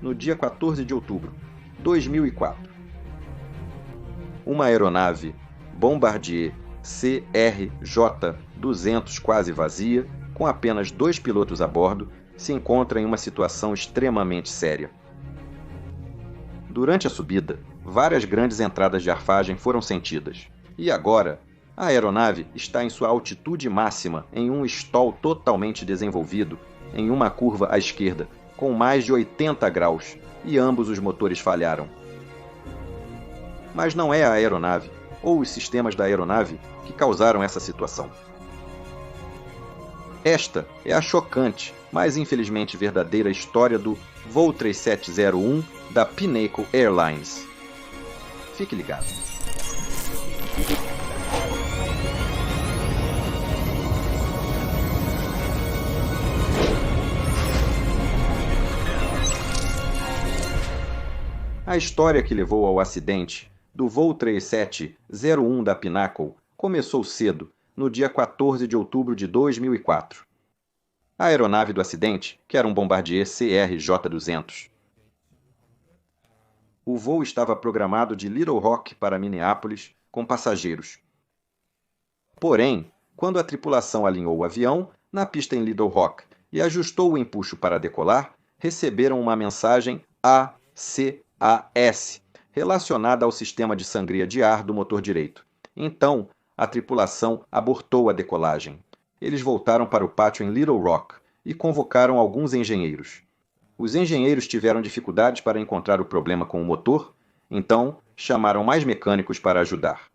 no dia 14 de outubro de 2004. Uma aeronave Bombardier CRJ-200 quase vazia, com apenas 2 pilotos a bordo, se encontra em uma situação extremamente séria. Durante a subida, várias grandes entradas de arfagem foram sentidas, e agora a aeronave está em sua altitude máxima em um stall totalmente desenvolvido em uma curva à esquerda, com mais de 80 graus, e ambos os motores falharam. Mas não é a aeronave, ou os sistemas da aeronave, que causaram essa situação. Esta é a chocante, mas infelizmente verdadeira história do voo 3701 da Pinnacle Airlines. Fique ligado. A história que levou ao acidente do voo 3701 da Pinnacle começou cedo, no dia 14 de outubro de 2004. A aeronave do acidente, que era um Bombardier CRJ-200. O voo estava programado de Little Rock para Minneapolis, com passageiros. Porém, quando a tripulação alinhou o avião na pista em Little Rock e ajustou o empuxo para decolar, receberam uma mensagem ACAS, relacionada ao sistema de sangria de ar do motor direito. Então, a tripulação abortou a decolagem. Eles voltaram para o pátio em Little Rock e convocaram alguns engenheiros. Os engenheiros tiveram dificuldades para encontrar o problema com o motor, então chamaram mais mecânicos para ajudar.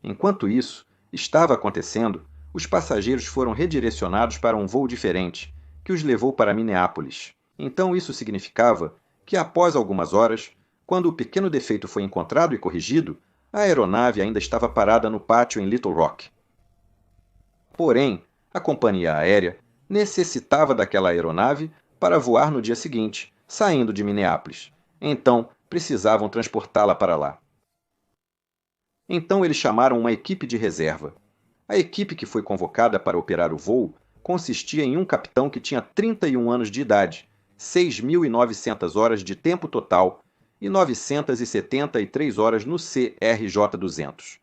Enquanto isso estava acontecendo, os passageiros foram redirecionados para um voo diferente, que os levou para Minneapolis. Então isso significava que após algumas horas, quando o pequeno defeito foi encontrado e corrigido, a aeronave ainda estava parada no pátio em Little Rock. Porém, a companhia aérea necessitava daquela aeronave para voar no dia seguinte, saindo de Minneapolis. Então, precisavam transportá-la para lá. Então eles chamaram uma equipe de reserva. A equipe que foi convocada para operar o voo consistia em um capitão que tinha 31 anos de idade, 6.900 horas de tempo total e 973 horas no CRJ-200.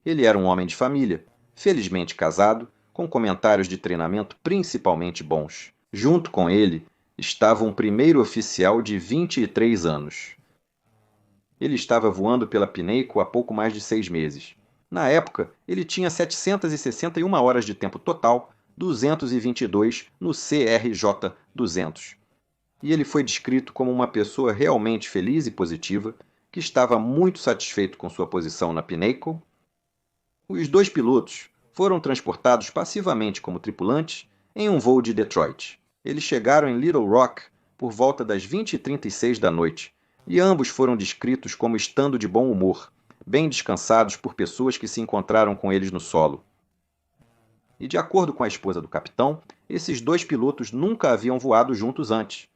Ele era um homem de família, felizmente casado, com comentários de treinamento principalmente bons. Junto com ele estava um primeiro oficial de 23 anos. Ele estava voando pela Pinnacle há pouco mais de 6 meses. Na época, ele tinha 761 horas de tempo total, 222 no CRJ-200. E ele foi descrito como uma pessoa realmente feliz e positiva, que estava muito satisfeito com sua posição na Pinnacle. Os 2 pilotos foram transportados passivamente como tripulantes em um voo de Detroit. Eles chegaram em Little Rock por volta das 20h36 da noite, e ambos foram descritos como estando de bom humor, bem descansados por pessoas que se encontraram com eles no solo. E de acordo com a esposa do capitão, esses 2 pilotos nunca haviam voado juntos antes.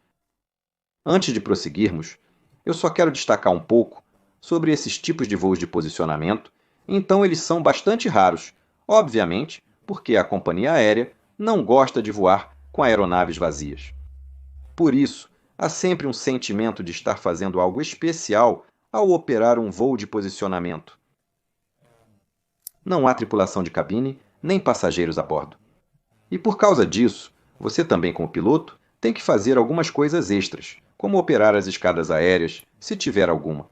Antes de prosseguirmos, eu só quero destacar um pouco sobre esses tipos de voos de posicionamento. Então eles são bastante raros, obviamente, porque a companhia aérea não gosta de voar com aeronaves vazias. Por isso, há sempre um sentimento de estar fazendo algo especial ao operar um voo de posicionamento. Não há tripulação de cabine, nem passageiros a bordo. E por causa disso, você também como piloto tem que fazer algumas coisas extras, como operar as escadas aéreas, se tiver alguma.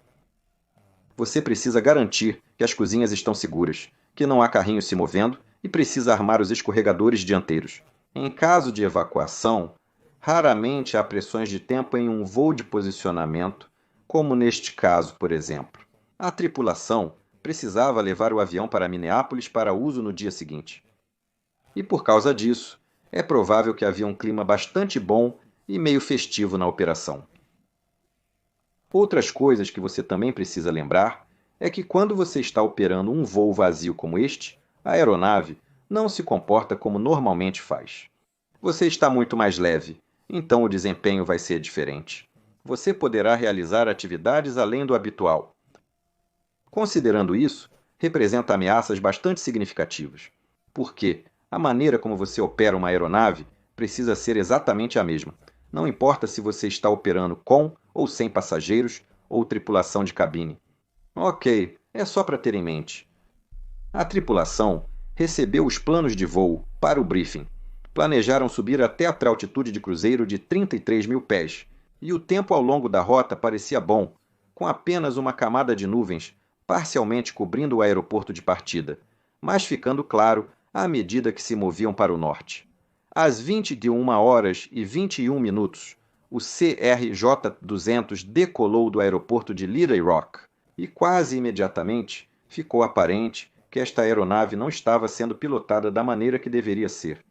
Você precisa garantir que as cozinhas estão seguras, que não há carrinhos se movendo e precisa armar os escorregadores dianteiros. Em caso de evacuação, raramente há pressões de tempo em um voo de posicionamento, como neste caso, por exemplo. A tripulação precisava levar o avião para Minneapolis para uso no dia seguinte. E por causa disso, é provável que havia um clima bastante bom e meio festivo na operação. Outras coisas que você também precisa lembrar é que quando você está operando um voo vazio como este, a aeronave não se comporta como normalmente faz. Você está muito mais leve, então o desempenho vai ser diferente. Você poderá realizar atividades além do habitual. Considerando isso, representa ameaças bastante significativas, porque a maneira como você opera uma aeronave precisa ser exatamente a mesma. Não importa se você está operando com ou sem passageiros ou tripulação de cabine. Ok, é só para ter em mente. A tripulação recebeu os planos de voo para o briefing. Planejaram subir até a altitude de cruzeiro de 33 mil pés, e o tempo ao longo da rota parecia bom, com apenas uma camada de nuvens parcialmente cobrindo o aeroporto de partida, mas ficando claro à medida que se moviam para o norte. Às 21h21, o CRJ-200 decolou do aeroporto de Little Rock, e quase imediatamente ficou aparente que esta aeronave não estava sendo pilotada da maneira que deveria ser.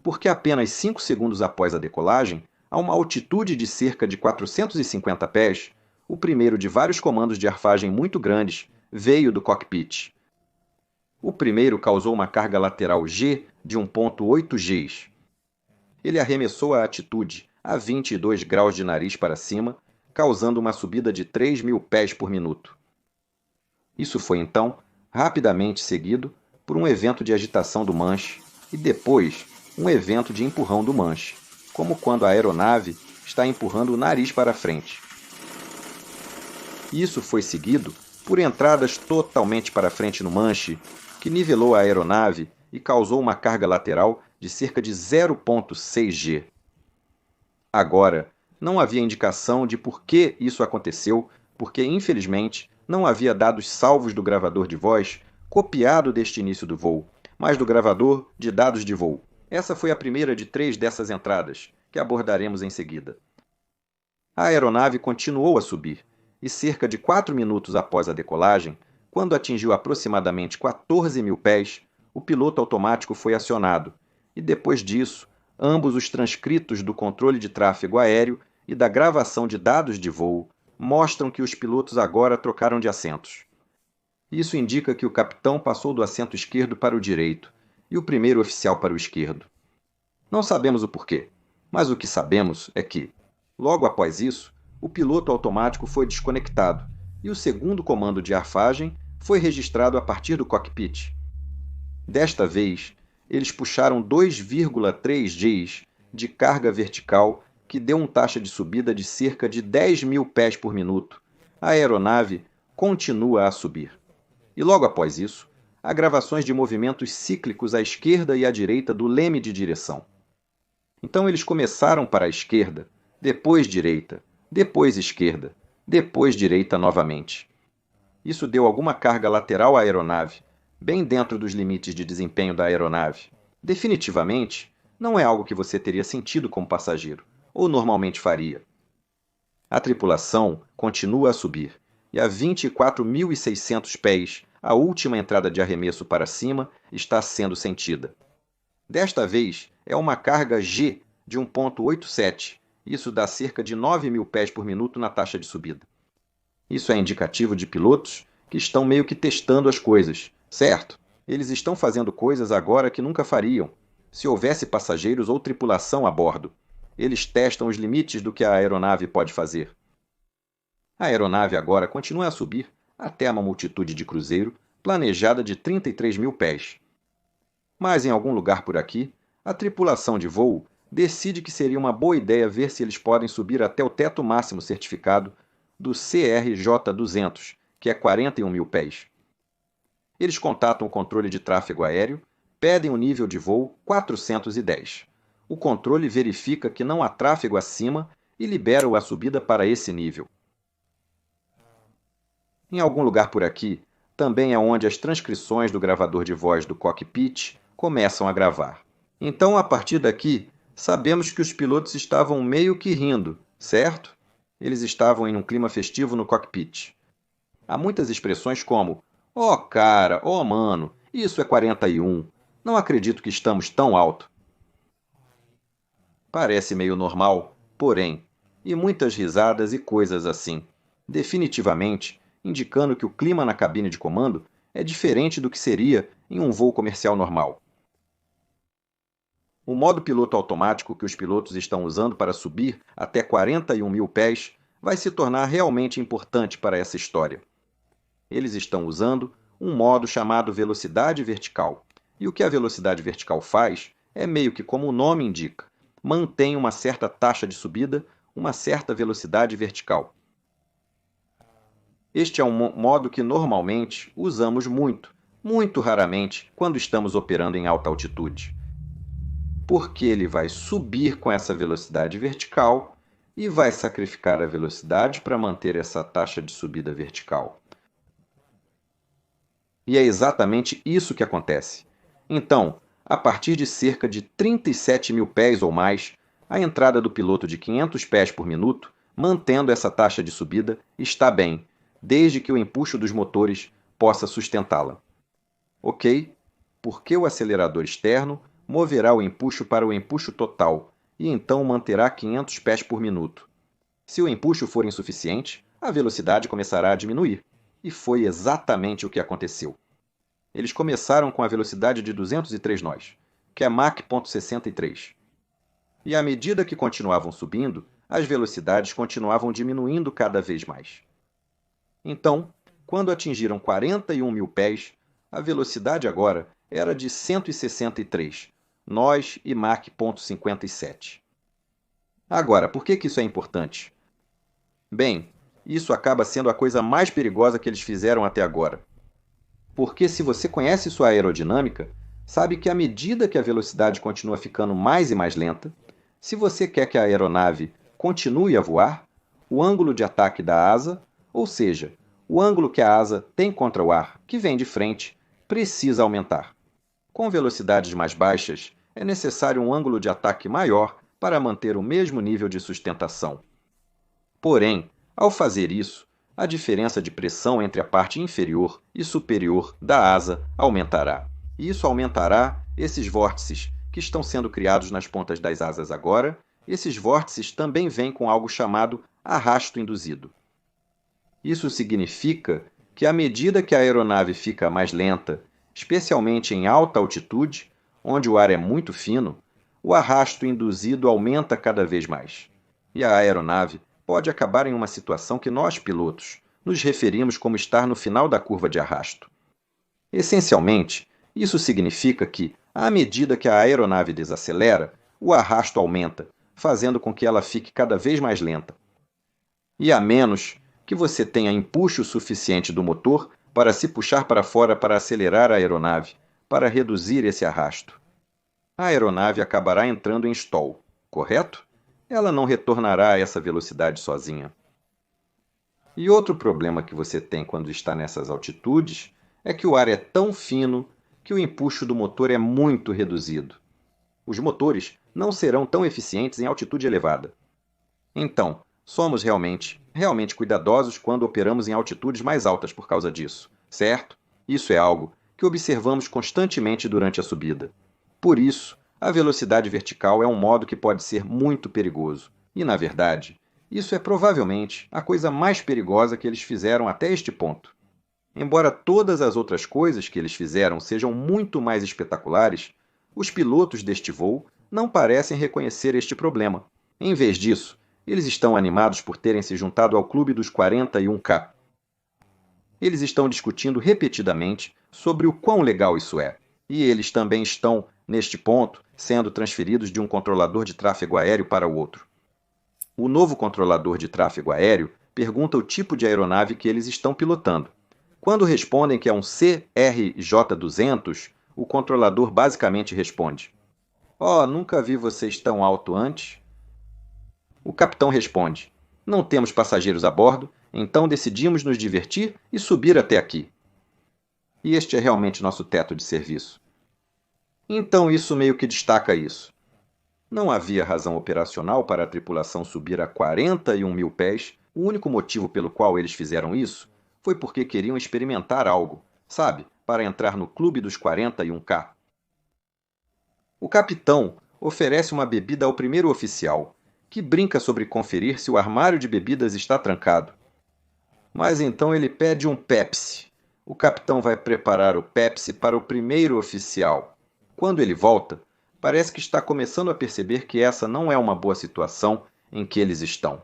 Porque apenas 5 segundos após a decolagem, a uma altitude de cerca de 450 pés, o primeiro de vários comandos de arfagem muito grandes veio do cockpit. O primeiro causou uma carga lateral G de 1,8 Gs. Ele arremessou a altitude a 22 graus de nariz para cima, causando uma subida de 3.000 pés por minuto. Isso foi, então, rapidamente seguido por um evento de agitação do manche e depois um evento de empurrão do manche, como quando a aeronave está empurrando o nariz para frente. Isso foi seguido por entradas totalmente para frente no manche, que nivelou a aeronave e causou uma carga lateral de cerca de 0,6 G. Agora, não havia indicação de por que isso aconteceu, porque, infelizmente, não havia dados salvos do gravador de voz copiado deste início do voo, mas do gravador de dados de voo. Essa foi a primeira de 3 dessas entradas, que abordaremos em seguida. A aeronave continuou a subir, e cerca de 4 minutos após a decolagem, quando atingiu aproximadamente 14.000 pés, o piloto automático foi acionado, e depois disso, ambos os transcritos do controle de tráfego aéreo e da gravação de dados de voo mostram que os pilotos agora trocaram de assentos. Isso indica que o capitão passou do assento esquerdo para o direito e o primeiro oficial para o esquerdo. Não sabemos o porquê, mas o que sabemos é que, logo após isso, o piloto automático foi desconectado e o segundo comando de arfagem foi registrado a partir do cockpit. Desta vez, eles puxaram 2,3 Gs de carga vertical que deu uma taxa de subida de cerca de 10.000 pés por minuto. A aeronave continua a subir. E logo após isso, há gravações de movimentos cíclicos à esquerda e à direita do leme de direção. Então eles começaram para a esquerda, depois direita, depois esquerda, depois direita novamente. Isso deu alguma carga lateral à aeronave, bem dentro dos limites de desempenho da aeronave. Definitivamente, não é algo que você teria sentido como passageiro, ou normalmente faria. A tripulação continua a subir, e a 24.600 pés, a última entrada de arremesso para cima está sendo sentida. Desta vez, é uma carga G de 1,87. Isso dá cerca de 9.000 pés por minuto na taxa de subida. Isso é indicativo de pilotos que estão meio que testando as coisas, certo? Eles estão fazendo coisas agora que nunca fariam, se houvesse passageiros ou tripulação a bordo. Eles testam os limites do que a aeronave pode fazer. A aeronave agora continua a subir até uma altitude de cruzeiro planejada de 33.000 pés. Mas em algum lugar por aqui, a tripulação de voo decide que seria uma boa ideia ver se eles podem subir até o teto máximo certificado do CRJ-200, que é 41.000 pés. Eles contatam o controle de tráfego aéreo, pedem o nível de voo 410. O controle verifica que não há tráfego acima e libera a subida para esse nível. Em algum lugar por aqui, também é onde as transcrições do gravador de voz do cockpit começam a gravar. Então, a partir daqui, sabemos que os pilotos estavam meio que rindo, certo? Eles estavam em um clima festivo no cockpit. Há muitas expressões como "Oh cara, oh mano, isso é 41, não acredito que estamos tão alto". Parece meio normal, porém, e muitas risadas e coisas assim. Definitivamente, indicando que o clima na cabine de comando é diferente do que seria em um voo comercial normal. O modo piloto automático que os pilotos estão usando para subir até 41.000 pés vai se tornar realmente importante para essa história. Eles estão usando um modo chamado velocidade vertical. E o que a velocidade vertical faz é meio que como o nome indica. mantém uma certa taxa de subida, uma certa velocidade vertical. Este é um modo que normalmente usamos muito raramente, quando estamos operando em alta altitude. Porque ele vai subir com essa velocidade vertical e vai sacrificar a velocidade para manter essa taxa de subida vertical. E é exatamente isso que acontece. Então, a partir de cerca de 37 mil pés ou mais, a entrada do piloto de 500 pés por minuto, mantendo essa taxa de subida, está bem, desde que o empuxo dos motores possa sustentá-la. Ok? Porque o acelerador externo moverá o empuxo para o empuxo total e então manterá 500 pés por minuto. Se o empuxo for insuficiente, a velocidade começará a diminuir. E foi exatamente o que aconteceu. Eles começaram com a velocidade de 203 nós, que é Mach 0.63. E à medida que continuavam subindo, as velocidades continuavam diminuindo cada vez mais. Então, quando atingiram 41 mil pés, a velocidade agora era de 163 nós e Mach 0.57. Agora, por que isso é importante? Bem, isso acaba sendo a coisa mais perigosa que eles fizeram até agora. Porque se você conhece sua aerodinâmica, sabe que à medida que a velocidade continua ficando mais e mais lenta, se você quer que a aeronave continue a voar, o ângulo de ataque da asa, ou seja, o ângulo que a asa tem contra o ar que vem de frente, precisa aumentar. Com velocidades mais baixas, é necessário um ângulo de ataque maior para manter o mesmo nível de sustentação. Porém, ao fazer isso, a diferença de pressão entre a parte inferior e superior da asa aumentará. E isso aumentará esses vórtices que estão sendo criados nas pontas das asas agora. Esses vórtices também vêm com algo chamado arrasto induzido. Isso significa que à medida que a aeronave fica mais lenta, especialmente em alta altitude, onde o ar é muito fino, o arrasto induzido aumenta cada vez mais. E a aeronave pode acabar em uma situação que nós, pilotos, nos referimos como estar no final da curva de arrasto. Essencialmente, isso significa que, à medida que a aeronave desacelera, o arrasto aumenta, fazendo com que ela fique cada vez mais lenta. E a menos que você tenha empuxo suficiente do motor para se puxar para fora para acelerar a aeronave, para reduzir esse arrasto. A aeronave acabará entrando em stall, correto? Ela não retornará a essa velocidade sozinha. E outro problema que você tem quando está nessas altitudes é que o ar é tão fino que o empuxo do motor é muito reduzido. Os motores não serão tão eficientes em altitude elevada. Então, somos realmente cuidadosos quando operamos em altitudes mais altas por causa disso, certo? Isso é algo que observamos constantemente durante a subida. Por isso, a velocidade vertical é um modo que pode ser muito perigoso. E, na verdade, isso é provavelmente a coisa mais perigosa que eles fizeram até este ponto. Embora todas as outras coisas que eles fizeram sejam muito mais espetaculares, os pilotos deste voo não parecem reconhecer este problema. Em vez disso, eles estão animados por terem se juntado ao clube dos 41K. Eles estão discutindo repetidamente sobre o quão legal isso é. E eles também estão, neste ponto, sendo transferidos de um controlador de tráfego aéreo para o outro. O novo controlador de tráfego aéreo pergunta o tipo de aeronave que eles estão pilotando. Quando respondem que é um CRJ-200, o controlador basicamente responde: "Oh, nunca vi vocês tão alto antes." O capitão responde: "Não temos passageiros a bordo, então decidimos nos divertir e subir até aqui. E este é realmente nosso teto de serviço." Então isso meio que destaca isso. Não havia razão operacional para a tripulação subir a 41 mil pés. O único motivo pelo qual eles fizeram isso foi porque queriam experimentar algo, sabe, para entrar no clube dos 41K. O capitão oferece uma bebida ao primeiro oficial, que brinca sobre conferir se o armário de bebidas está trancado. Mas então ele pede um Pepsi. O capitão vai preparar o Pepsi para o primeiro oficial. Quando ele volta, parece que está começando a perceber que essa não é uma boa situação em que eles estão.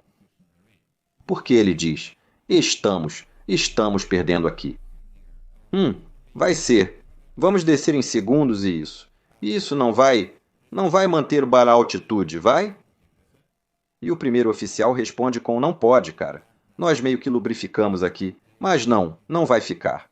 Porque ele diz: Estamos perdendo aqui." Vai ser. Vamos descer em segundos e isso. E isso não vai Não vai manter o bar à altitude, vai? E o primeiro oficial responde com não pode, cara. Nós meio que lubrificamos aqui, mas não vai ficar.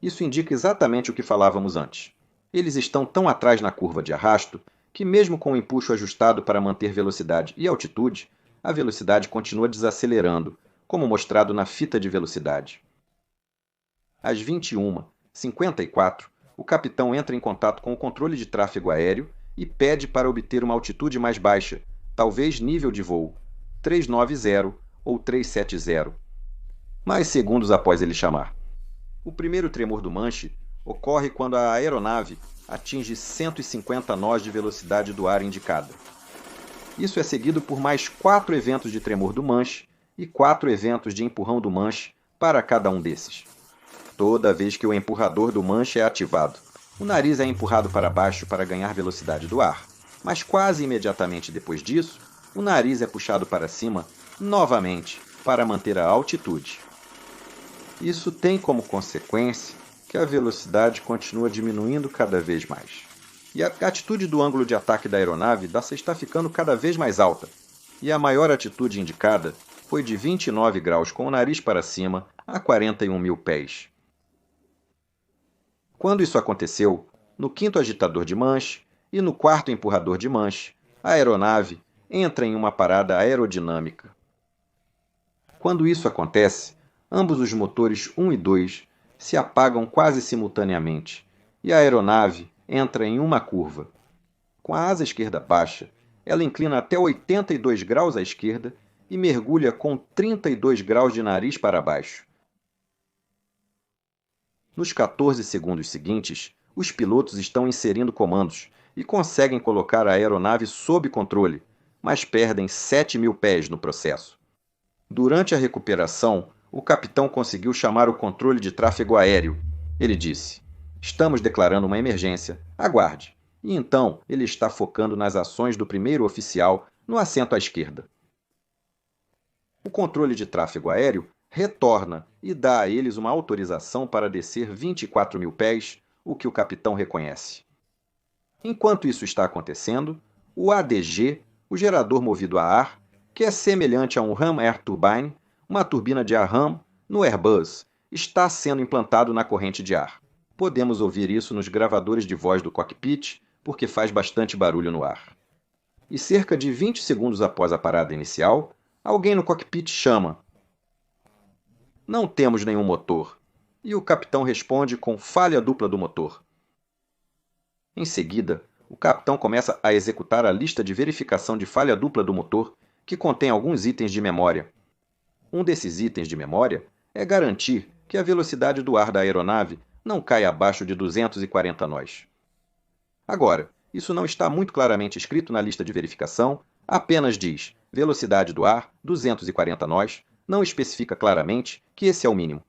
Isso indica exatamente o que falávamos antes. Eles estão tão atrás na curva de arrasto que, mesmo com o empuxo ajustado para manter velocidade e altitude, a velocidade continua desacelerando, como mostrado na fita de velocidade. Às 21h54, o capitão entra em contato com o controle de tráfego aéreo e pede para obter uma altitude mais baixa, talvez nível de voo, 390 ou 370. Mais segundos após ele chamar. O primeiro tremor do manche ocorre quando a aeronave atinge 150 nós de velocidade do ar indicada. Isso é seguido por mais 4 eventos de tremor do manche e 4 eventos de empurrão do manche para cada um desses. Toda vez que o empurrador do manche é ativado, o nariz é empurrado para baixo para ganhar velocidade do ar, mas quase imediatamente depois disso, o nariz é puxado para cima novamente para manter a altitude. Isso tem como consequência que a velocidade continua diminuindo cada vez mais. E a atitude do ângulo de ataque da aeronave está ficando cada vez mais alta, e a maior altitude indicada foi de 29 graus com o nariz para cima a 41.000 pés. Quando isso aconteceu, no quinto agitador de manche e no quarto empurrador de manche, a aeronave entra em uma parada aerodinâmica. Quando isso acontece, ambos os motores 1 e 2 se apagam quase simultaneamente e a aeronave entra em uma curva. Com a asa esquerda baixa, ela inclina até 82 graus à esquerda e mergulha com 32 graus de nariz para baixo. Nos 14 segundos seguintes, os pilotos estão inserindo comandos e conseguem colocar a aeronave sob controle, mas perdem 7.000 pés no processo. Durante a recuperação, o capitão conseguiu chamar o controle de tráfego aéreo. Ele disse: "Estamos declarando uma emergência, aguarde." E então ele está focando nas ações do primeiro oficial no assento à esquerda. O controle de tráfego aéreo retorna e dá a eles uma autorização para descer 24.000 pés, o que o capitão reconhece. Enquanto isso está acontecendo, o ADG, o gerador movido a ar, que é semelhante a um Ram Air Turbine, uma turbina de ar Ram, no Airbus, está sendo implantado na corrente de ar. Podemos ouvir isso nos gravadores de voz do cockpit, porque faz bastante barulho no ar. E cerca de 20 segundos após a parada inicial, alguém no cockpit chama: "Não temos nenhum motor." E o capitão responde com falha dupla do motor. Em seguida, o capitão começa a executar a lista de verificação de falha dupla do motor, que contém alguns itens de memória. Um desses itens de memória é garantir que a velocidade do ar da aeronave não caia abaixo de 240 nós. Agora, isso não está muito claramente escrito na lista de verificação, apenas diz velocidade do ar, 240 nós, não especifica claramente que esse é o mínimo.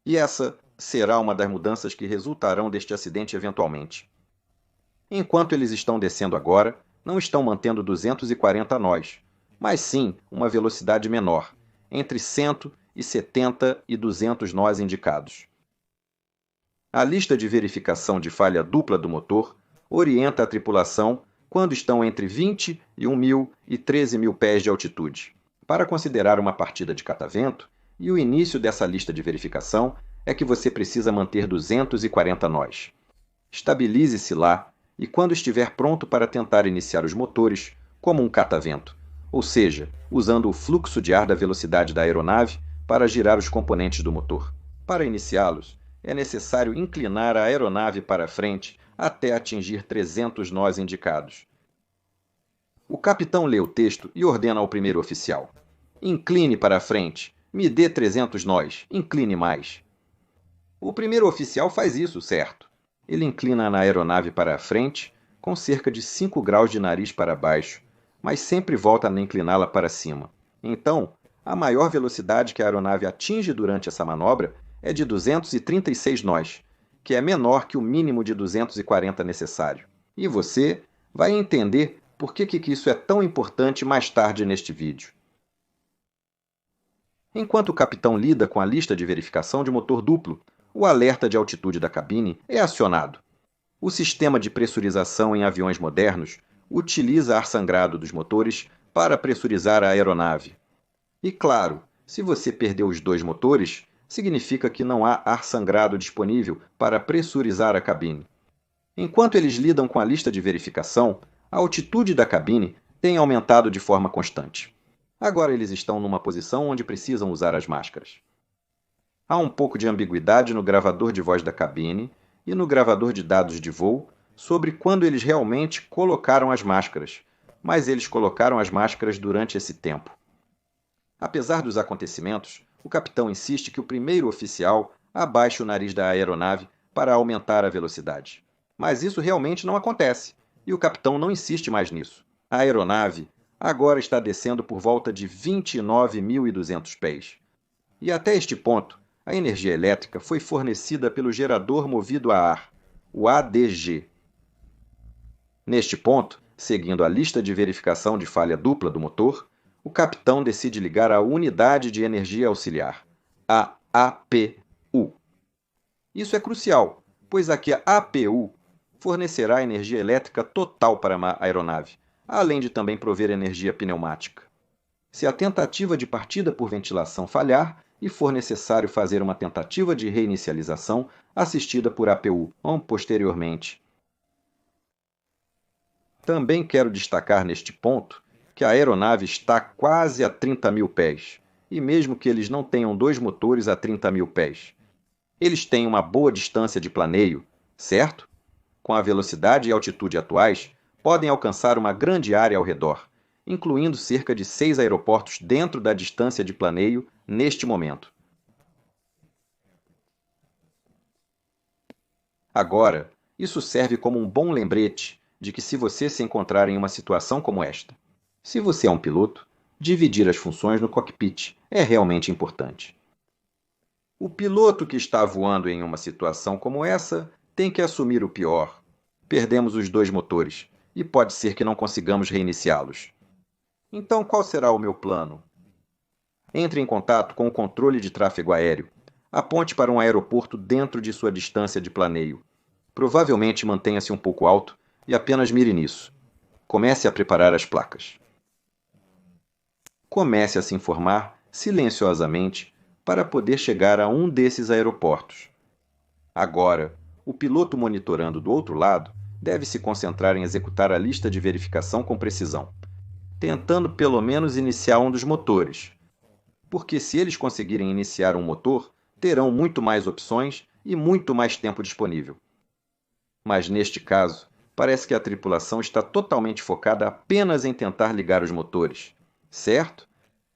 E essa será uma das mudanças que resultarão deste acidente eventualmente. Enquanto eles estão descendo agora, não estão mantendo 240 nós, mas sim uma velocidade menor, entre 170 e 200 nós indicados. A lista de verificação de falha dupla do motor orienta a tripulação quando estão entre 21.000 e 13.000 pés de altitude, para considerar uma partida de catavento, e o início dessa lista de verificação é que você precisa manter 240 nós. Estabilize-se lá e quando estiver pronto para tentar iniciar os motores, como um catavento, ou seja, usando o fluxo de ar da velocidade da aeronave para girar os componentes do motor. Para iniciá-los, é necessário inclinar a aeronave para frente até atingir 300 nós indicados. O capitão lê o texto e ordena ao primeiro oficial: "Incline para frente, me dê 300 nós, incline mais." O primeiro oficial faz isso, certo? Ele inclina na aeronave para a frente, com cerca de 5 graus de nariz para baixo, mas sempre volta a incliná-la para cima. Então, a maior velocidade que a aeronave atinge durante essa manobra é de 236 nós, que é menor que o mínimo de 240 necessário. E você vai entender por que isso é tão importante mais tarde neste vídeo. Enquanto o capitão lida com a lista de verificação de motor duplo, o alerta de altitude da cabine é acionado. O sistema de pressurização em aviões modernos utiliza ar sangrado dos motores para pressurizar a aeronave. E claro, se você perdeu os dois motores, significa que não há ar sangrado disponível para pressurizar a cabine. Enquanto eles lidam com a lista de verificação, a altitude da cabine tem aumentado de forma constante. Agora eles estão numa posição onde precisam usar as máscaras. Há um pouco de ambiguidade no gravador de voz da cabine e no gravador de dados de voo sobre quando eles realmente colocaram as máscaras, mas eles colocaram as máscaras durante esse tempo. Apesar dos acontecimentos, o capitão insiste que o primeiro oficial abaixe o nariz da aeronave para aumentar a velocidade. Mas isso realmente não acontece, e o capitão não insiste mais nisso. A aeronave agora está descendo por volta de 29.200 pés. E até este ponto, a energia elétrica foi fornecida pelo gerador movido a ar, o ADG. Neste ponto, seguindo a lista de verificação de falha dupla do motor, o capitão decide ligar a unidade de energia auxiliar, a APU. Isso é crucial, pois aqui a APU fornecerá energia elétrica total para a aeronave, além de também prover energia pneumática. Se a tentativa de partida por ventilação falhar e for necessário fazer uma tentativa de reinicialização assistida por APU posteriormente. Também quero destacar neste ponto que a aeronave está quase a 30.000 pés, e mesmo que eles não tenham dois motores a 30.000 pés, eles têm uma boa distância de planeio, certo? Com a velocidade e altitude atuais, podem alcançar uma grande área ao redor, incluindo cerca de 6 aeroportos dentro da distância de planeio neste momento. Agora, isso serve como um bom lembrete de que se você se encontrar em uma situação como esta, se você é um piloto, dividir as funções no cockpit é realmente importante. O piloto que está voando em uma situação como essa tem que assumir o pior. Perdemos os dois motores e pode ser que não consigamos reiniciá-los. Então, qual será o meu plano? Entre em contato com o controle de tráfego aéreo. Aponte para um aeroporto dentro de sua distância de planeio. Provavelmente mantenha-se um pouco alto e apenas mire nisso. Comece a preparar as placas. Comece a se informar silenciosamente para poder chegar a um desses aeroportos. Agora, o piloto monitorando do outro lado deve se concentrar em executar a lista de verificação com precisão, tentando pelo menos iniciar um dos motores, porque se eles conseguirem iniciar um motor, terão muito mais opções e muito mais tempo disponível. Mas neste caso, parece que a tripulação está totalmente focada apenas em tentar ligar os motores, certo?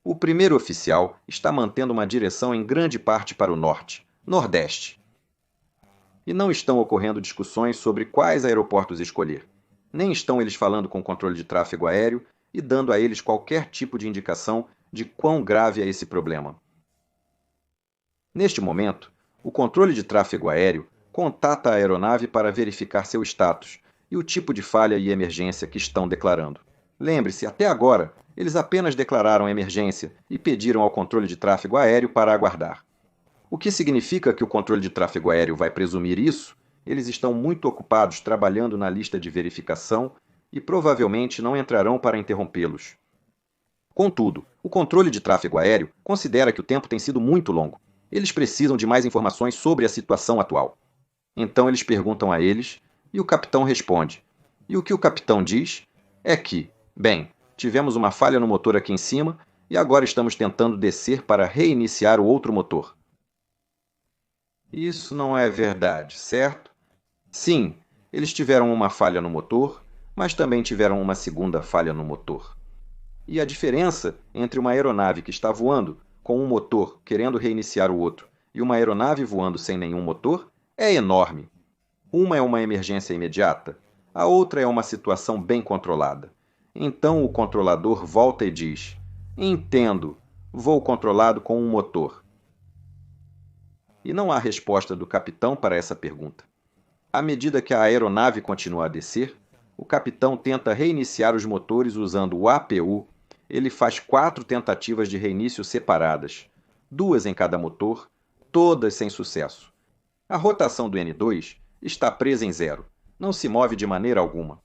O primeiro oficial está mantendo uma direção em grande parte para o norte, nordeste. E não estão ocorrendo discussões sobre quais aeroportos escolher. Nem estão eles falando com o controle de tráfego aéreo e dando a eles qualquer tipo de indicação de quão grave é esse problema. Neste momento, o controle de tráfego aéreo contata a aeronave para verificar seu status e o tipo de falha e emergência que estão declarando. Lembre-se, até agora, eles apenas declararam emergência e pediram ao controle de tráfego aéreo para aguardar. O que significa que o controle de tráfego aéreo vai presumir isso? Eles estão muito ocupados trabalhando na lista de verificação e provavelmente não entrarão para interrompê-los. Contudo, o controle de tráfego aéreo considera que o tempo tem sido muito longo. Eles precisam de mais informações sobre a situação atual. Então eles perguntam a eles e o capitão responde. E o que o capitão diz é que, bem, tivemos uma falha no motor aqui em cima e agora estamos tentando descer para reiniciar o outro motor. Isso não é verdade, certo? Sim, eles tiveram uma falha no motor, mas também tiveram uma segunda falha no motor. E a diferença entre uma aeronave que está voando com um motor querendo reiniciar o outro e uma aeronave voando sem nenhum motor é enorme. Uma é uma emergência imediata, a outra é uma situação bem controlada. Então o controlador volta e diz: entendo, voo controlado com um motor. E não há resposta do capitão para essa pergunta. À medida que a aeronave continua a descer, o capitão tenta reiniciar os motores usando o APU. Ele faz 4 tentativas de reinício separadas, 2 em cada motor, todas sem sucesso. A rotação do N2 está presa em zero, não se move de maneira alguma.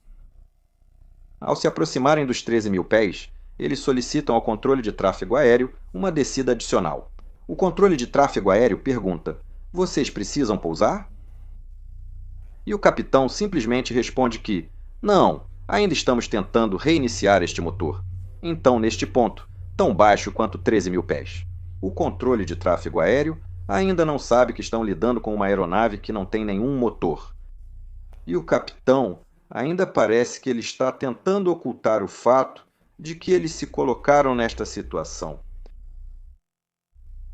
Ao se aproximarem dos 13.000 pés, eles solicitam ao controle de tráfego aéreo uma descida adicional. O controle de tráfego aéreo pergunta: vocês precisam pousar? E o capitão simplesmente responde que: não, ainda estamos tentando reiniciar este motor. Então, neste ponto, tão baixo quanto 13.000 pés. O controle de tráfego aéreo ainda não sabe que estão lidando com uma aeronave que não tem nenhum motor. E o capitão ainda parece que ele está tentando ocultar o fato de que eles se colocaram nesta situação.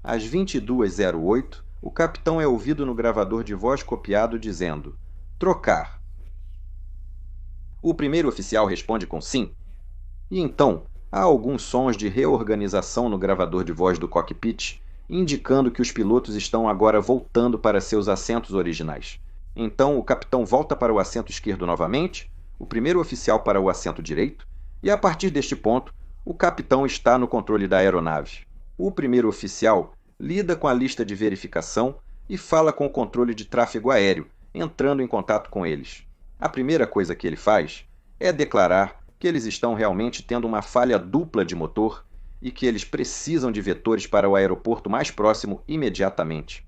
Às 22h08, o capitão é ouvido no gravador de voz copiado dizendo: trocar. O primeiro oficial responde com sim. E então, há alguns sons de reorganização no gravador de voz do cockpit, indicando que os pilotos estão agora voltando para seus assentos originais. Então, o capitão volta para o assento esquerdo novamente, o primeiro oficial para o assento direito, e a partir deste ponto, o capitão está no controle da aeronave. O primeiro oficial lida com a lista de verificação e fala com o controle de tráfego aéreo, entrando em contato com eles. A primeira coisa que ele faz é declarar que eles estão realmente tendo uma falha dupla de motor e que eles precisam de vetores para o aeroporto mais próximo imediatamente.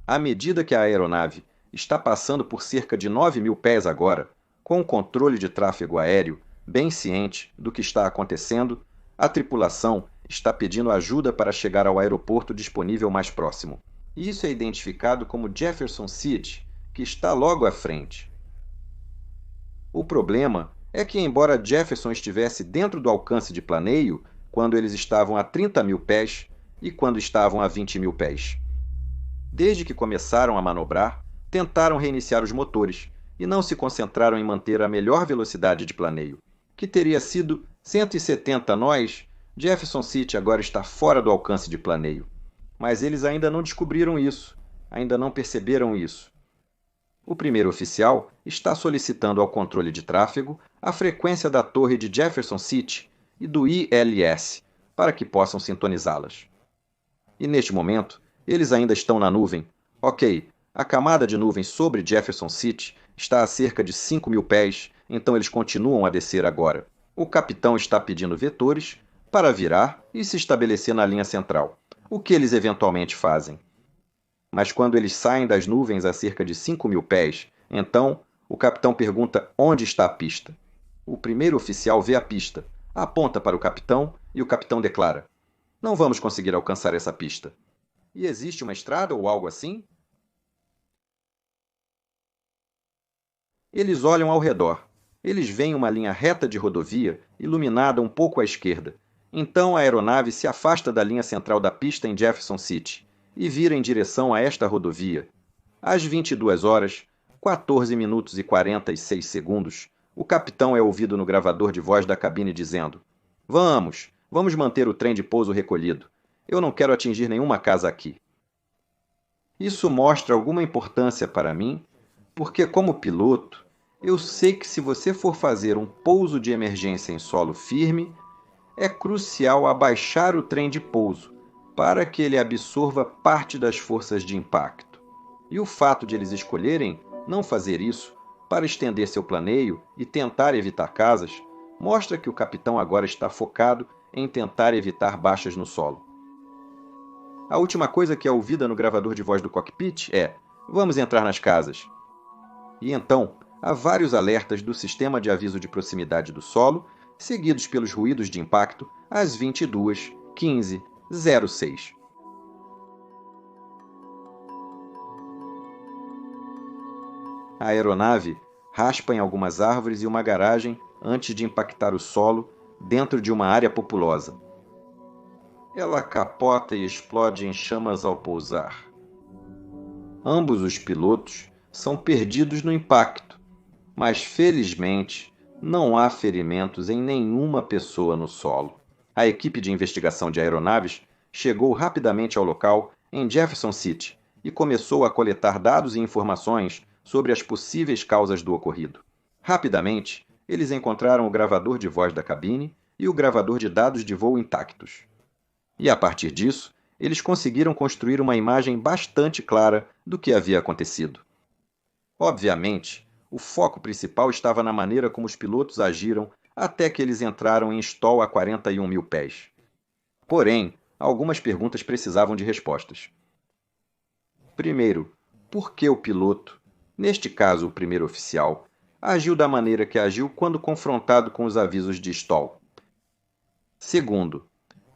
À medida que a aeronave está passando por cerca de 9.000 pés agora, com o controle de tráfego aéreo bem ciente do que está acontecendo, a tripulação está pedindo ajuda para chegar ao aeroporto disponível mais próximo. Isso é identificado como Jefferson City, que está logo à frente. O problema é que, embora Jefferson estivesse dentro do alcance de planeio quando eles estavam a 30.000 pés e quando estavam a 20.000 pés. Desde que começaram a manobrar, tentaram reiniciar os motores e não se concentraram em manter a melhor velocidade de planeio, que teria sido 170 nós. Jefferson City agora está fora do alcance de planeio. Mas eles ainda não descobriram isso, ainda não perceberam isso. O primeiro oficial está solicitando ao controle de tráfego a frequência da torre de Jefferson City e do ILS, para que possam sintonizá-las. E neste momento, eles ainda estão na nuvem. Ok, a camada de nuvem sobre Jefferson City está a cerca de 5.000 pés, então eles continuam a descer agora. O capitão está pedindo vetores para virar e se estabelecer na linha central, o que eles eventualmente fazem. Mas quando eles saem das nuvens a cerca de 5.000 pés, então o capitão pergunta onde está a pista. O primeiro oficial vê a pista, aponta para o capitão e o capitão declara: não vamos conseguir alcançar essa pista. E existe uma estrada ou algo assim? Eles olham ao redor. Eles veem uma linha reta de rodovia, iluminada um pouco à esquerda. Então a aeronave se afasta da linha central da pista em Jefferson City e vira em direção a esta rodovia. Às 22h, 14 minutos e 46 segundos, o capitão é ouvido no gravador de voz da cabine dizendo: vamos manter o trem de pouso recolhido. Eu não quero atingir nenhuma casa aqui. Isso mostra alguma importância para mim, porque como piloto, eu sei que se você for fazer um pouso de emergência em solo firme, é crucial abaixar o trem de pouso para que ele absorva parte das forças de impacto. E o fato de eles escolherem não fazer isso para estender seu planeio e tentar evitar casas mostra que o capitão agora está focado em tentar evitar baixas no solo. A última coisa que é ouvida no gravador de voz do cockpit é: vamos entrar nas casas. E então, há vários alertas do sistema de aviso de proximidade do solo, seguidos pelos ruídos de impacto às 22h15:06. A aeronave raspa em algumas árvores e uma garagem antes de impactar o solo dentro de uma área populosa. Ela capota e explode em chamas ao pousar. Ambos os pilotos são perdidos no impacto, mas felizmente não há ferimentos em nenhuma pessoa no solo. A equipe de investigação de aeronaves chegou rapidamente ao local em Jefferson City e começou a coletar dados e informações sobre as possíveis causas do ocorrido. Rapidamente, eles encontraram o gravador de voz da cabine e o gravador de dados de voo intactos. E a partir disso, eles conseguiram construir uma imagem bastante clara do que havia acontecido. Obviamente, o foco principal estava na maneira como os pilotos agiram até que eles entraram em stall a 41 mil pés. Porém, algumas perguntas precisavam de respostas. Primeiro, por que o piloto, neste caso o primeiro oficial, agiu da maneira que agiu quando confrontado com os avisos de stall? Segundo,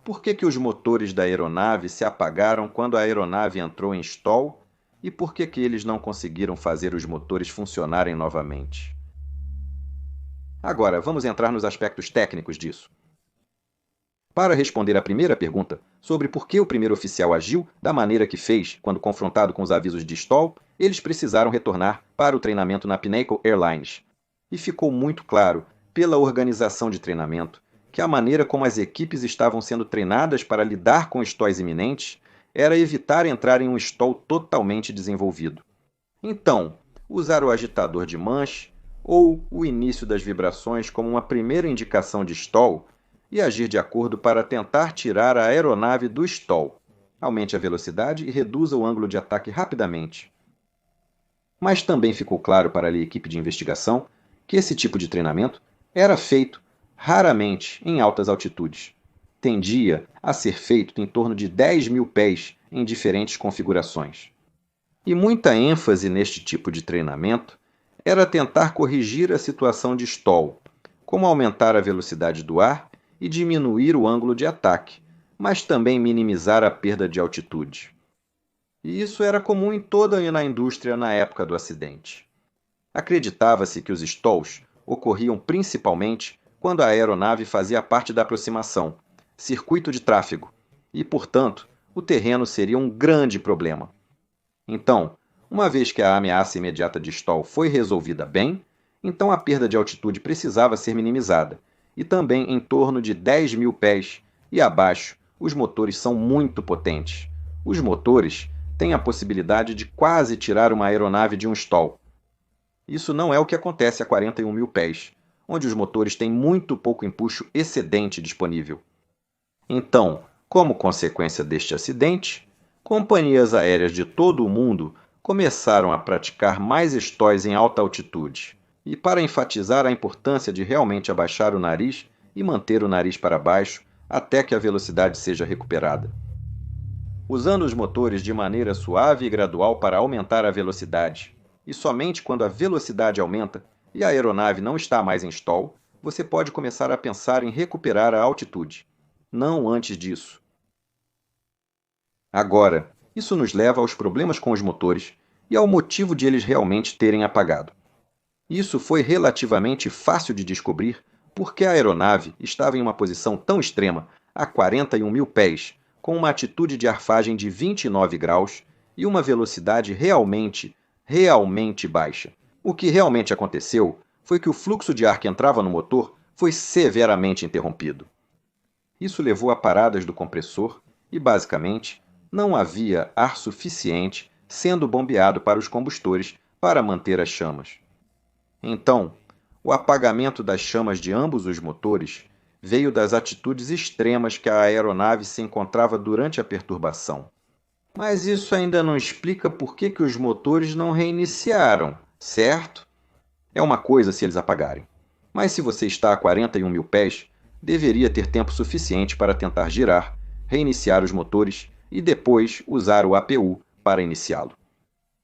por que os motores da aeronave se apagaram quando a aeronave entrou em stall e por que eles não conseguiram fazer os motores funcionarem novamente? Agora, vamos entrar nos aspectos técnicos disso. Para responder à primeira pergunta, sobre por que o primeiro oficial agiu da maneira que fez quando confrontado com os avisos de stall, eles precisaram retornar para o treinamento na Pinnacle Airlines. E ficou muito claro, pela organização de treinamento, que a maneira como as equipes estavam sendo treinadas para lidar com stalls iminentes era evitar entrar em um stall totalmente desenvolvido. Então, usar o agitador de manche ou o início das vibrações como uma primeira indicação de stall e agir de acordo para tentar tirar a aeronave do stall. Aumente a velocidade e reduza o ângulo de ataque rapidamente. Mas também ficou claro para a equipe de investigação que esse tipo de treinamento era feito raramente em altas altitudes. Tendia a ser feito em torno de 10 mil pés em diferentes configurações. E muita ênfase neste tipo de treinamento era tentar corrigir a situação de stall, como aumentar a velocidade do ar e diminuir o ângulo de ataque, mas também minimizar a perda de altitude. E isso era comum em toda a indústria na época do acidente. Acreditava-se que os stalls ocorriam principalmente quando a aeronave fazia parte da aproximação, circuito de tráfego, e, portanto, o terreno seria um grande problema. Então, uma vez que a ameaça imediata de stall foi resolvida bem, então a perda de altitude precisava ser minimizada, e também em torno de 10 mil pés e abaixo, os motores são muito potentes. Os motores têm a possibilidade de quase tirar uma aeronave de um stall. Isso não é o que acontece a 41 mil pés, onde os motores têm muito pouco empuxo excedente disponível. Então, como consequência deste acidente, companhias aéreas de todo o mundo começaram a praticar mais stalls em alta altitude. E para enfatizar a importância de realmente abaixar o nariz e manter o nariz para baixo até que a velocidade seja recuperada. Usando os motores de maneira suave e gradual para aumentar a velocidade. E somente quando a velocidade aumenta e a aeronave não está mais em stall, você pode começar a pensar em recuperar a altitude. Não antes disso. Agora, isso nos leva aos problemas com os motores e ao motivo de eles realmente terem apagado. Isso foi relativamente fácil de descobrir porque a aeronave estava em uma posição tão extrema, a 41 mil pés, com uma atitude de arfagem de 29 graus e uma velocidade realmente baixa. O que realmente aconteceu foi que o fluxo de ar que entrava no motor foi severamente interrompido. Isso levou a paradas do compressor e, basicamente, não havia ar suficiente sendo bombeado para os combustores para manter as chamas. Então, o apagamento das chamas de ambos os motores veio das atitudes extremas que a aeronave se encontrava durante a perturbação. Mas isso ainda não explica por que os motores não reiniciaram, certo? É uma coisa se eles apagarem. Mas se você está a 41 mil pés, deveria ter tempo suficiente para tentar girar, reiniciar os motores e depois usar o APU para iniciá-lo.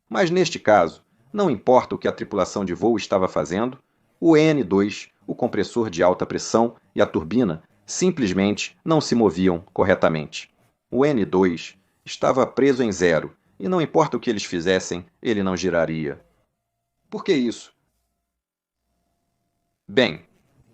Mas neste caso, não importa o que a tripulação de voo estava fazendo, o N2, o compressor de alta pressão e a turbina simplesmente não se moviam corretamente. O N2 estava preso em zero e não importa o que eles fizessem, ele não giraria. Por que isso? Bem,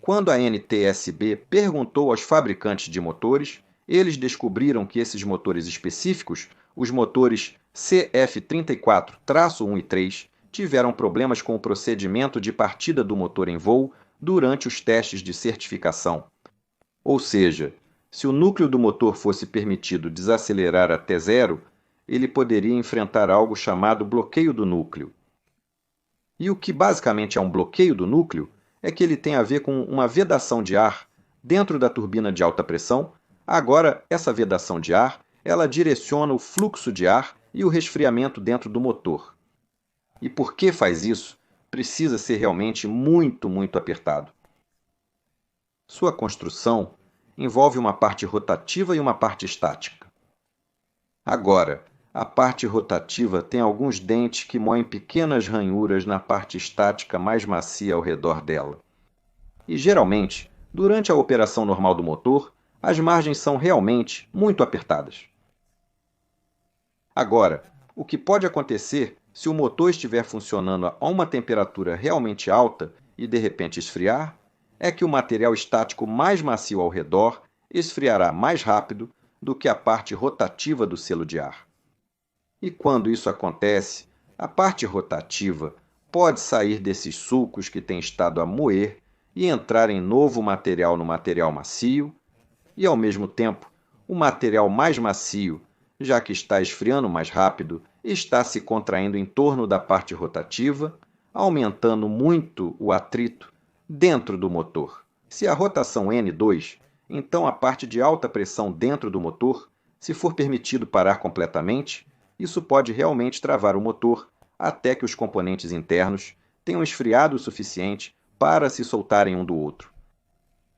quando a NTSB perguntou aos fabricantes de motores, eles descobriram que esses motores específicos, os motores CF34-1 e 3, tiveram problemas com o procedimento de partida do motor em voo durante os testes de certificação. Ou seja, se o núcleo do motor fosse permitido desacelerar até zero, ele poderia enfrentar algo chamado bloqueio do núcleo. E o que basicamente é um bloqueio do núcleo é que ele tem a ver com uma vedação de ar dentro da turbina de alta pressão. Agora, essa vedação de ar, ela direciona o fluxo de ar e o resfriamento dentro do motor. E por que faz isso? Precisa ser realmente muito apertado. Sua construção envolve uma parte rotativa e uma parte estática. Agora, a parte rotativa tem alguns dentes que moem pequenas ranhuras na parte estática mais macia ao redor dela. E geralmente, durante a operação normal do motor, as margens são realmente muito apertadas. Agora, o que pode acontecer se o motor estiver funcionando a uma temperatura realmente alta e de repente esfriar, é que o material estático mais macio ao redor esfriará mais rápido do que a parte rotativa do selo de ar. E quando isso acontece, a parte rotativa pode sair desses sulcos que têm estado a moer e entrar em novo material no material macio, e ao mesmo tempo, o material mais macio, já que está esfriando mais rápido, está se contraindo em torno da parte rotativa, aumentando muito o atrito dentro do motor. Se a rotação N2, então a parte de alta pressão dentro do motor, se for permitido parar completamente, isso pode realmente travar o motor até que os componentes internos tenham esfriado o suficiente para se soltarem um do outro.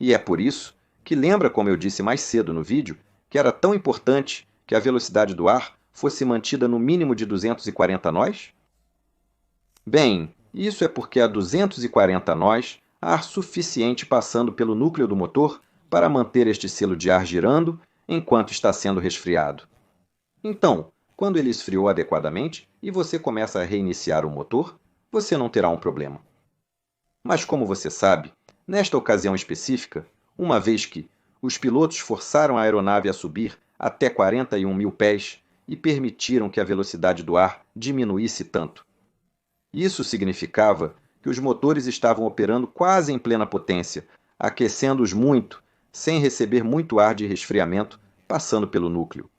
E é por isso que lembra, como eu disse mais cedo no vídeo, que era tão importante que a velocidade do ar fosse mantida no mínimo de 240 nós? Bem, isso é porque a 240 nós há ar suficiente passando pelo núcleo do motor para manter este selo de ar girando enquanto está sendo resfriado. Então, quando ele esfriou adequadamente e você começa a reiniciar o motor, você não terá um problema. Mas como você sabe, nesta ocasião específica, uma vez que os pilotos forçaram a aeronave a subir até 41 mil pés e permitiram que a velocidade do ar diminuísse tanto. Isso significava que os motores estavam operando quase em plena potência, aquecendo-os muito, sem receber muito ar de resfriamento passando pelo núcleo.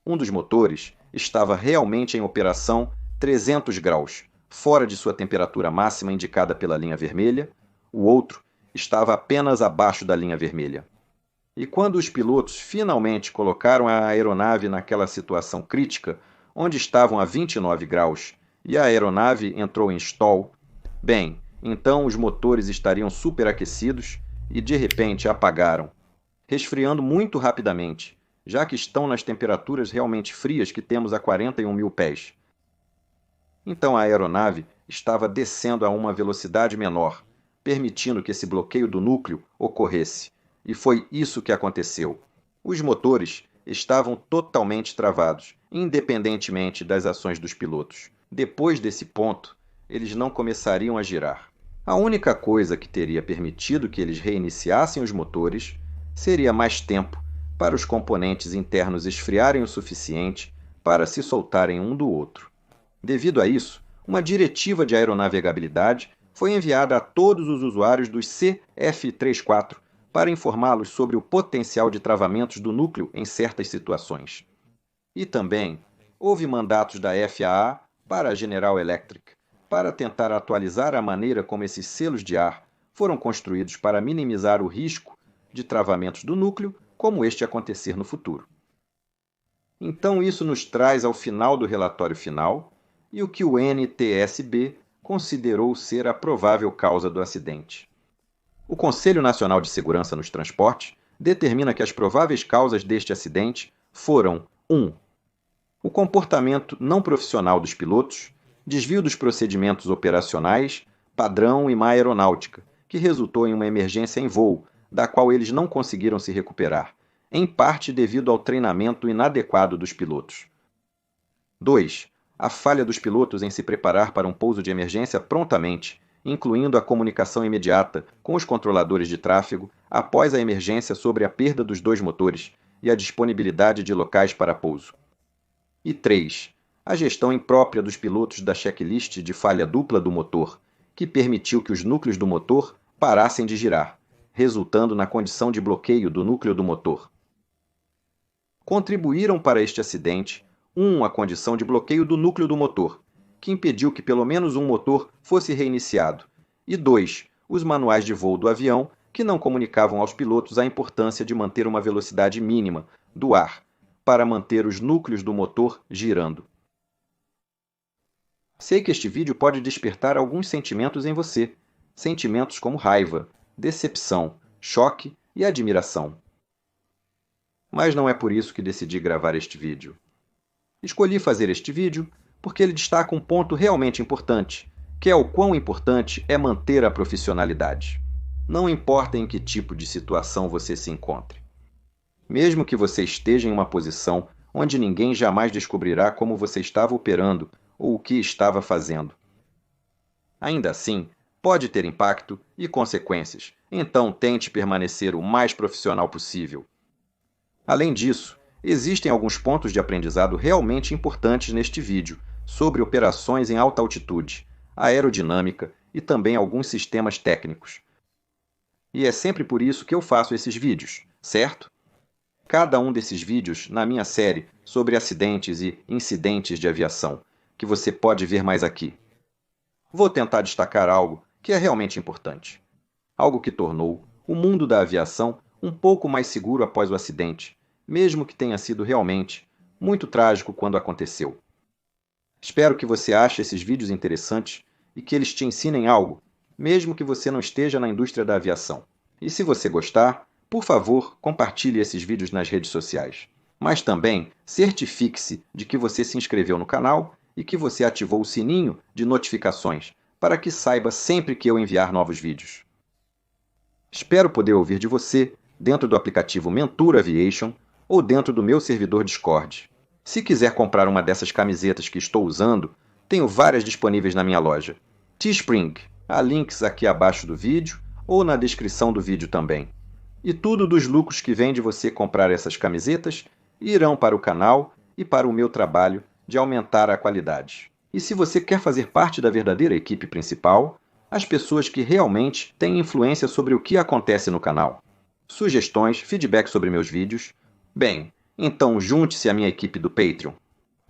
Um dos motores estava realmente em operação 300 graus, fora de sua temperatura máxima indicada pela linha vermelha, o outro estava apenas abaixo da linha vermelha. E quando os pilotos finalmente colocaram a aeronave naquela situação crítica, onde estavam a 29 graus, e a aeronave entrou em stall, bem, então os motores estariam superaquecidos e de repente apagaram, resfriando muito rapidamente, já que estão nas temperaturas realmente frias que temos a 41 mil pés. Então a aeronave estava descendo a uma velocidade menor, permitindo que esse bloqueio do núcleo ocorresse. E foi isso que aconteceu. Os motores estavam totalmente travados, independentemente das ações dos pilotos. Depois desse ponto, eles não começariam a girar. A única coisa que teria permitido que eles reiniciassem os motores seria mais tempo para os componentes internos esfriarem o suficiente para se soltarem um do outro. Devido a isso, uma diretiva de aeronavegabilidade foi enviada a todos os usuários dos CF34 para informá-los sobre o potencial de travamentos do núcleo em certas situações. E também houve mandatos da FAA para a General Electric para tentar atualizar a maneira como esses selos de ar foram construídos para minimizar o risco de travamentos do núcleo, como este acontecer no futuro. Então isso nos traz ao final do relatório final e o que o NTSB considerou ser a provável causa do acidente. O Conselho Nacional de Segurança nos Transportes determina que as prováveis causas deste acidente foram 1. O comportamento não profissional dos pilotos, desvio dos procedimentos operacionais, padrão e má aeronáutica, que resultou em uma emergência em voo, da qual eles não conseguiram se recuperar, em parte devido ao treinamento inadequado dos pilotos. 2. A falha dos pilotos em se preparar para um pouso de emergência prontamente, incluindo a comunicação imediata com os controladores de tráfego após a emergência sobre a perda dos dois motores e a disponibilidade de locais para pouso. E 3. A gestão imprópria dos pilotos da checklist de falha dupla do motor, que permitiu que os núcleos do motor parassem de girar, resultando na condição de bloqueio do núcleo do motor. Contribuíram para este acidente 1. A condição de bloqueio do núcleo do motor, que impediu que pelo menos um motor fosse reiniciado, e 2. Os manuais de voo do avião, que não comunicavam aos pilotos a importância de manter uma velocidade mínima do ar para manter os núcleos do motor girando. Sei que este vídeo pode despertar alguns sentimentos em você, sentimentos como raiva, decepção, choque e admiração. Mas não é por isso que decidi gravar este vídeo. Escolhi fazer este vídeo porque ele destaca um ponto realmente importante, que é o quão importante é manter a profissionalidade. Não importa em que tipo de situação você se encontre. Mesmo que você esteja em uma posição onde ninguém jamais descobrirá como você estava operando ou o que estava fazendo. Ainda assim, pode ter impacto e consequências, então tente permanecer o mais profissional possível. Além disso, existem alguns pontos de aprendizado realmente importantes neste vídeo sobre operações em alta altitude, aerodinâmica e também alguns sistemas técnicos. E é sempre por isso que eu faço esses vídeos, certo? Cada um desses vídeos na minha série sobre acidentes e incidentes de aviação, que você pode ver mais aqui. Vou tentar destacar algo que é realmente importante. Algo que tornou o mundo da aviação um pouco mais seguro após o acidente, mesmo que tenha sido realmente muito trágico quando aconteceu. Espero que você ache esses vídeos interessantes e que eles te ensinem algo, mesmo que você não esteja na indústria da aviação. E se você gostar, por favor, compartilhe esses vídeos nas redes sociais. Mas também certifique-se de que você se inscreveu no canal e que você ativou o sininho de notificações para que saiba sempre que eu enviar novos vídeos. Espero poder ouvir de você dentro do aplicativo Mentor Aviation ou dentro do meu servidor Discord. Se quiser comprar uma dessas camisetas que estou usando, tenho várias disponíveis na minha loja. Teespring, há links aqui abaixo do vídeo ou na descrição do vídeo também. E tudo dos lucros que vem de você comprar essas camisetas irão para o canal e para o meu trabalho de aumentar a qualidade. E se você quer fazer parte da verdadeira equipe principal, as pessoas que realmente têm influência sobre o que acontece no canal, sugestões, feedback sobre meus vídeos, bem, então junte-se à minha equipe do Patreon.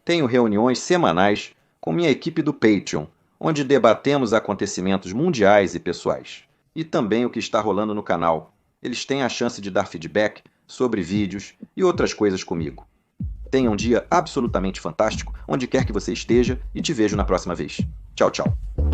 Tenho reuniões semanais com minha equipe do Patreon, onde debatemos acontecimentos mundiais e pessoais. E também o que está rolando no canal. Eles têm a chance de dar feedback sobre vídeos e outras coisas comigo. Tenha um dia absolutamente fantástico, onde quer que você esteja, e te vejo na próxima vez. Tchau, tchau.